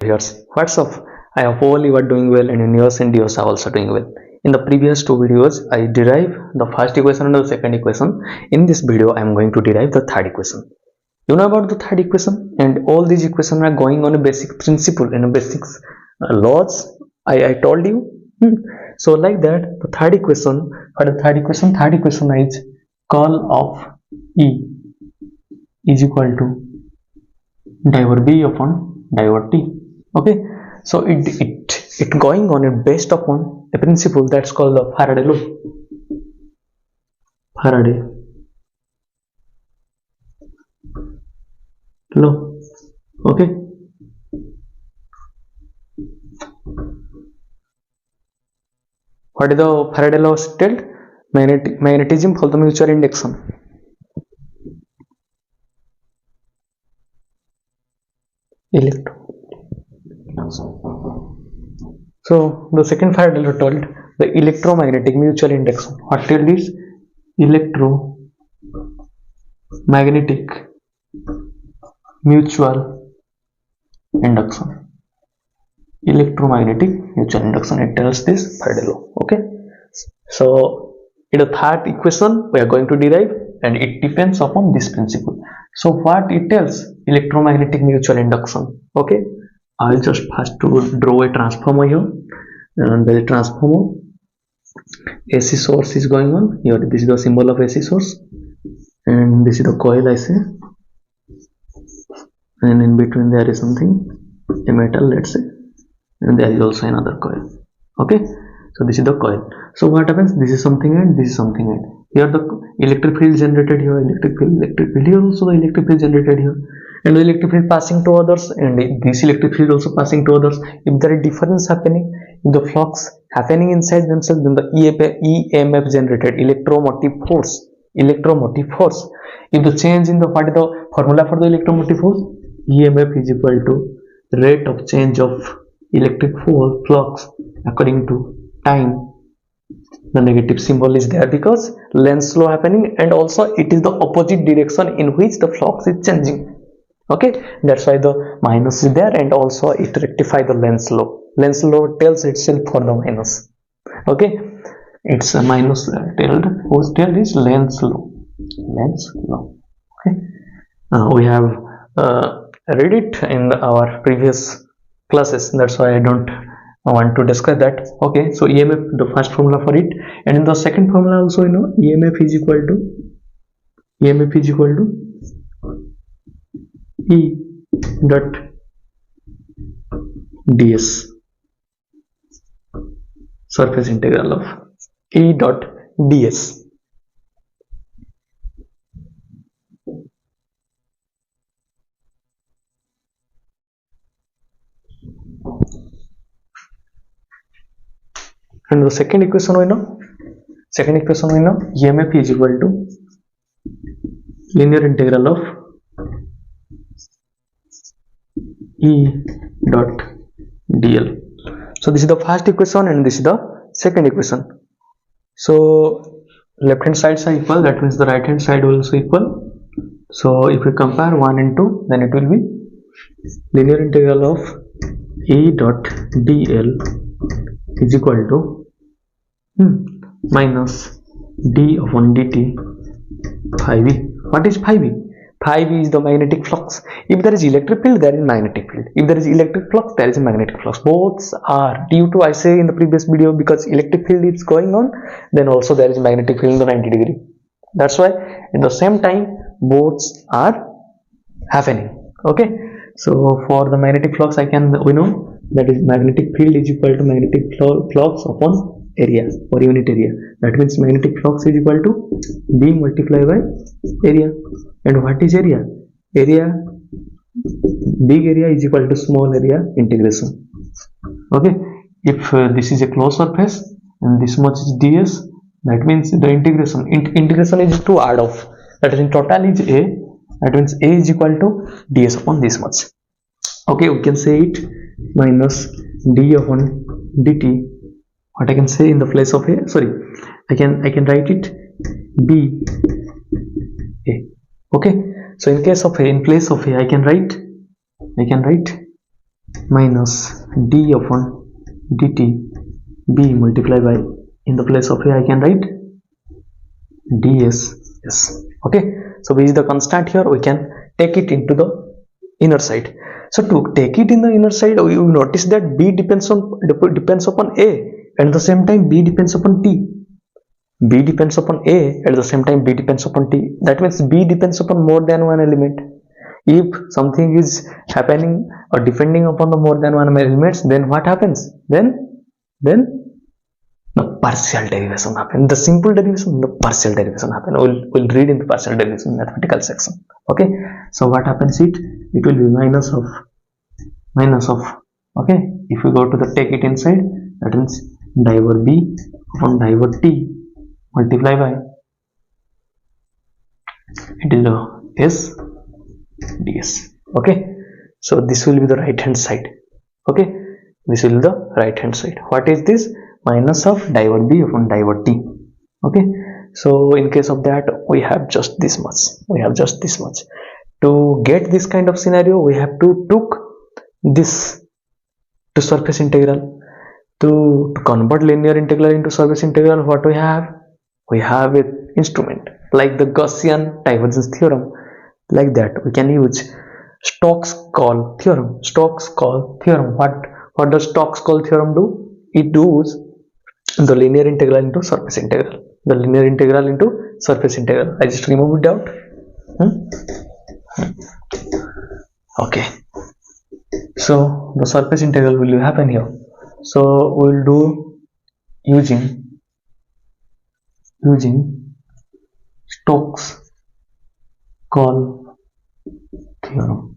Viewers, what's up? I hope all you are doing well and in yours and yours are also doing well. In the previous two videos, I derived the first equation and the second equation. In this video, I am going to derive the third equation. You know about the third equation, and all these equations are going on a basic principle and a basics laws. I told you. So like that, the third equation. For the third equation is curl of E is equal to divert B upon divert T. Okay, so it going on it based upon a principle that's called the Faraday law. Faraday law. Okay, what is the Faraday law stated? Magnetism for the mutual induction. So the second Faraday law told the electromagnetic mutual induction. What told is electromagnetic mutual induction. Electromagnetic mutual induction. It tells this Faraday law. Okay. So in the third equation we are going to derive, and it depends upon this principle. So what it tells? Electromagnetic mutual induction. Okay. I'll just first to draw a transformer here, and the transformer AC source is going on here. This is the symbol of AC source, and this is the coil I say, and in between there is something, a metal, let's say, and there is also another coil. Okay, so this is the coil. So what happens? This is something and this is something and here the electric field generated here, electric field here, also the electric field generated here, and the electric field passing to others, and this electric field also passing to others. If there is difference happening, if the flux happening inside themselves, then the EMF generated, electromotive force. If the change in the, what is the formula for the electromotive force? EMF is equal to rate of change of electric flux according to time. The negative symbol is there because Lenz's law happening, and also it is the opposite direction in which the flux is changing. Okay, that's why the minus is there, and also it rectifies the Lenz's law. Lenz's law tells itself for the minus. Okay, it's a minus whose tail is Lenz's law. Okay, we have read it in our previous classes, that's why I don't want to describe that. Okay, so EMF, the first formula for it, and in the second formula also, you know, EMF is equal to E dot ds, surface integral of E dot ds. And the second equation we know, EMF is equal to linear integral of E dot dl. So this is the first equation and this is the second equation. So left hand sides are equal, that means the right hand side also equal. So if we compare 1 and 2, then it will be linear integral of E dot dl is equal to minus d upon dt phi v. What is phi v? Phi v is the magnetic flux. If there is electric field, there is magnetic field. If there is electric flux, there is a magnetic flux. Both are due to, I say in the previous video, because electric field is going on, then also there is magnetic field in the 90 degree. That's why at the same time both are happening. Okay, so for the magnetic flux, we know that is magnetic field is equal to magnetic flux upon area or unit area. That means magnetic flux is equal to B multiplied by area. And what is area? Area, big area is equal to small area integration. Okay, if this is a closed surface and this much is ds, that means the integration is to add off. That is, in total is a. That means a is equal to ds upon this much. Okay, we can say it minus d upon dt. What I can say in the place of a, sorry, I can write it b a. Okay, so in case of a, in place of a, I can write minus d upon dt b multiplied by, in the place of a I can write ds. Yes. Okay, so b is the constant here, we can take it into the inner side. So to take it in the inner side, you notice that b depends upon a, and at the same time b depends upon t. B depends upon a, at the same time b depends upon t. That means b depends upon more than one element. If something is happening or depending upon the more than one elements, then what happens? Then the partial derivation happen. The simple derivation, the partial derivation happen. We'll read in the partial derivation mathematical section. Okay, so what happens? It will be minus of. Okay, if we go to the take it inside, that means diver b upon diver t multiply by, it is the s ds. Okay, so this will be the right hand side. Okay, this will be the right hand side. What is this? Minus of diver b upon diver t. Okay, so in case of that, we have just this much. To get this kind of scenario, we have to took this to surface integral. To convert linear integral into surface integral, what we have an instrument like the Gaussian divergence theorem. Like that, we can use Stokes-Call theorem. What does Stokes-Call theorem do? It does the linear integral into surface integral. I just remove it out. Okay, so the surface integral will happen here. So we'll do using Stokes-Call theorem.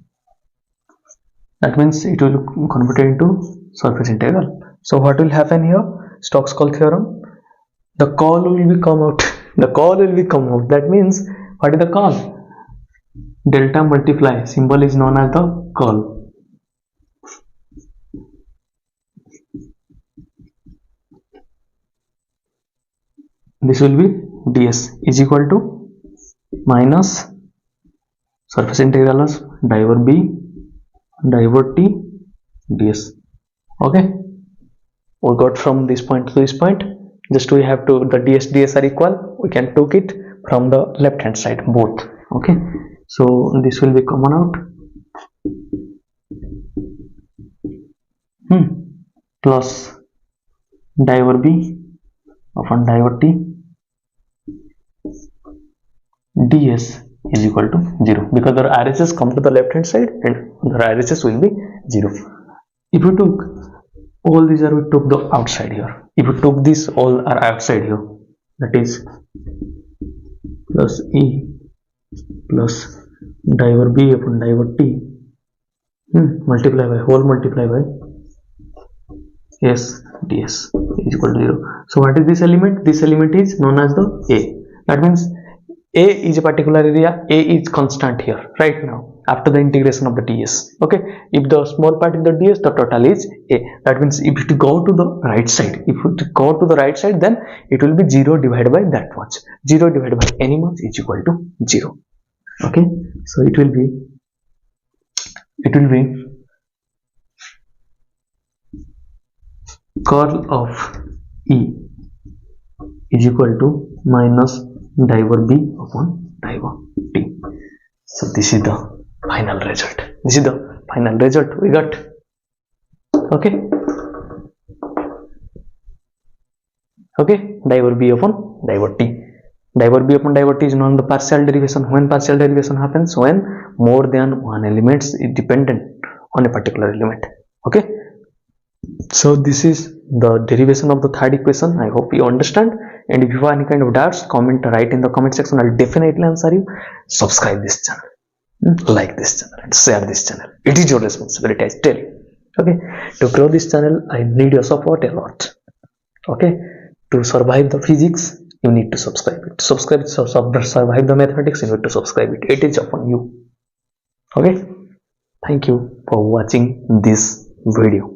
That means it will convert it into surface integral. So what will happen here? Stokes-Call theorem. The call will be come out. That means, what is the call? Delta multiply. Symbol is known as the call. This will be ds is equal to minus surface integral of diver b diver t ds. Okay, we got from this point to this point. Just we have to, the ds are equal, we can take it from the left hand side both. Okay, so this will be common out, plus diver b upon diver t ds is equal to 0, because the RHS come to the left hand side and the RHS will be 0. If we took all these we took the outside here. If we took this, all are outside here. That is plus e plus diver b upon diver t multiply by s ds is equal to 0. So what is this element? This element is known as the a. That means a is a particular area, a is constant here right now after the integration of the ds. Okay, if the small part is the ds, the total is a. That means if it go to the right side, then it will be 0 divided by that much. 0 divided by any much is equal to 0. Okay, so it will be curl of E is equal to minus diver B upon diver T. So this is the final result. We got. Okay, diver B upon diver T. Diver B upon diver T is known as the partial derivation. When partial derivation happens, when more than one element is dependent on a particular element. Okay, so this is the derivation of the third equation. I hope you understand, and if you have any kind of doubts, write in the comment section. I'll definitely answer you. Subscribe this channel, like this channel, and share this channel. It is your responsibility, I tell you. Okay, to grow this channel, I need your support a lot. Okay, to survive the physics, you need to subscribe it. Survive the mathematics, you need to subscribe it. It is upon you. Okay, thank you for watching this video.